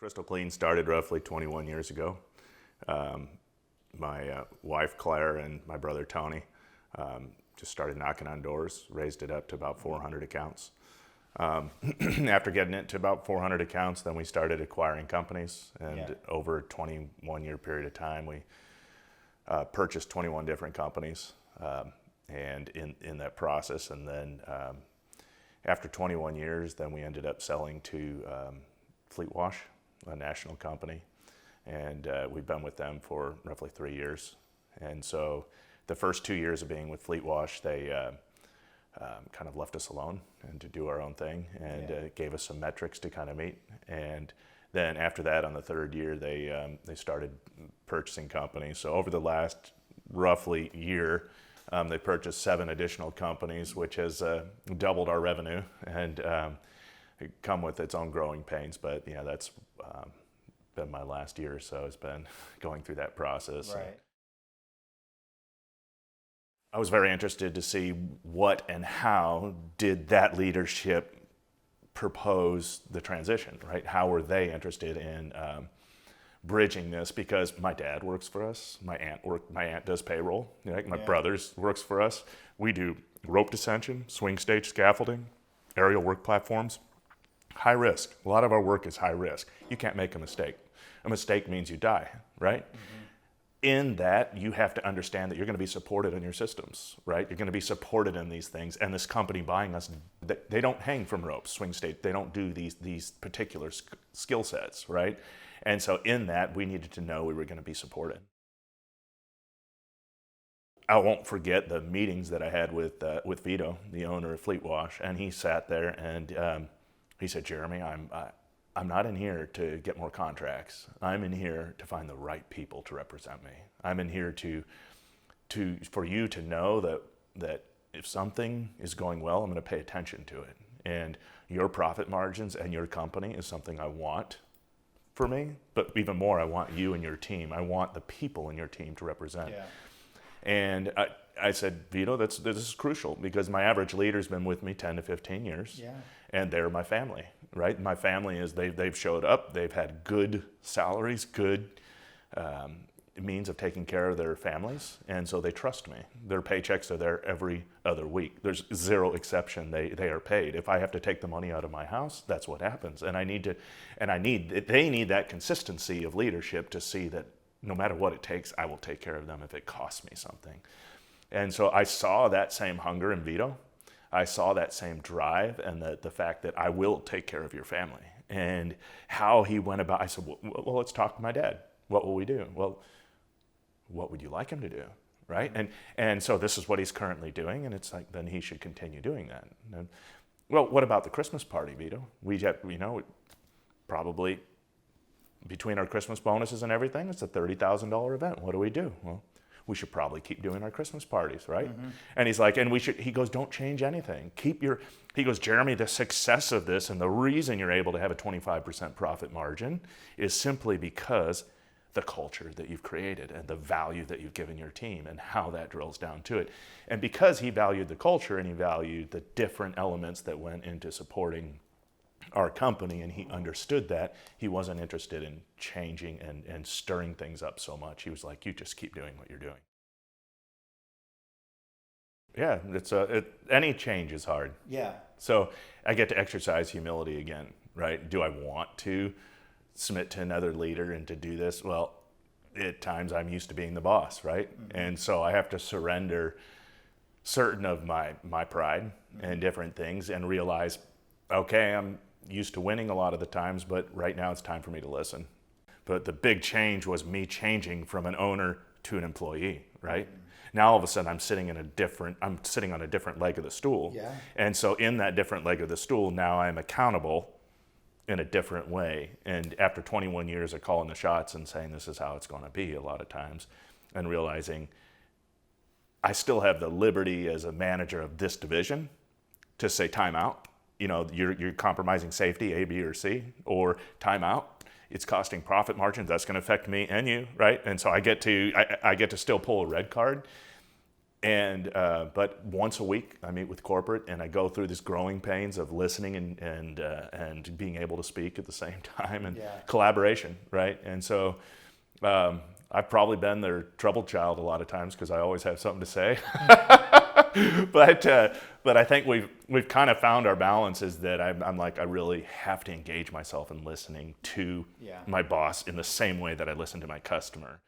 Krystal Klean started roughly 21 years ago. My wife Claire and my brother Tony just started knocking on doors, raised it up to about 400 accounts. After getting it to about 400 accounts, then we started acquiring companies, and over a 21-year period of time, we purchased 21 different companies, and in that process, and then after 21 years, then we ended up selling to FLEETWASH, a national company, and we've been with them for roughly 3 years. And so the first 2 years of being with FLEETWASH, they kind of left us alone and to do our own thing, and gave us some metrics to kind of meet. And then after that, on the third year, they started purchasing companies. So over the last roughly year, they purchased 7 additional companies, which has doubled our revenue, and come with its own growing pains. But yeah, that's been my last year or so, has been going through that process. Right. I was very interested to see what and how did that leadership propose the transition, right? How were they interested in bridging this? Because my dad works for us, my aunt does payroll, my brothers works for us. We do rope descension, swing stage scaffolding, aerial work platforms. High risk. A lot of our work is high risk. You can't make a mistake. A mistake means you die, right? Mm-hmm. In that, you have to understand that you're going to be supported in your systems, right? You're going to be supported in these things. And this company buying us, they don't hang from ropes, swing state. They don't do these particular skill sets, right? And so in that, we needed to know we were going to be supported. I won't forget the meetings that I had with Vito, the owner of FLEETWASH, and he sat there and he said, "Jeremy, I'm not in here to get more contracts. I'm in here to find the right people to represent me. I'm in here for you to know that if something is going well, I'm going to pay attention to it. And your profit margins and your company is something I want for me, but even more, I want you and your team. I want the people in your team to represent." Yeah. And I said, "Vito, this is crucial, because my average leader's been with me 10 to 15 years, and they're my family, right? My family is, they've showed up, they've had good salaries, good means of taking care of their families, and so they trust me. Their paychecks are there every other week. There's zero exception. They are paid. If I have to take the money out of my house, that's what happens. And they need that consistency of leadership to see that no matter what it takes, I will take care of them if it costs me something." And so I saw that same hunger in Vito. I saw that same drive, and the fact that I will take care of your family. And how he went about, I said, well, let's talk to my dad. What will we do? Well, what would you like him to do, right? And so this is what he's currently doing, and it's like, then he should continue doing that. And, well, what about the Christmas party, Vito? We have, probably between our Christmas bonuses and everything, it's a $30,000 event. What do we do? Well, we should probably keep doing our Christmas parties, right? Mm-hmm. And he's like, he goes, don't change anything. He goes, Jeremy, the success of this and the reason you're able to have a 25% profit margin is simply because the culture that you've created and the value that you've given your team and how that drills down to it. And because he valued the culture and he valued the different elements that went into supporting our company, and he understood that, he wasn't interested in changing and stirring things up so much. He was like, you just keep doing what you're doing. Yeah, any change is hard. Yeah. So I get to exercise humility again, right? Do I want to submit to another leader and to do this? Well, at times I'm used to being the boss, right? Mm-hmm. And so I have to surrender certain of my pride and different things and realize, okay, I'm used to winning a lot of the times, but right now it's time for me to listen. But the big change was me changing from an owner to an employee, right? Mm-hmm. Now all of a sudden I'm sitting on a different leg of the stool. Yeah. And so in that different leg of the stool, now I'm accountable in a different way. And after 21 years of calling the shots and saying this is how it's going to be a lot of times, and realizing I still have the liberty as a manager of this division to say time out. You're compromising safety, A, B, or C, or time out. It's costing profit margins. That's going to affect me and you, right? And so I get to still pull a red card, And but once a week I meet with corporate, and I go through this growing pains of listening and being able to speak at the same time, and collaboration, right? And so I've probably been their troubled child a lot of times because I always have something to say. But I think we've kind of found our balance, is that I'm like, I really have to engage myself in listening to my boss in the same way that I listen to my customer.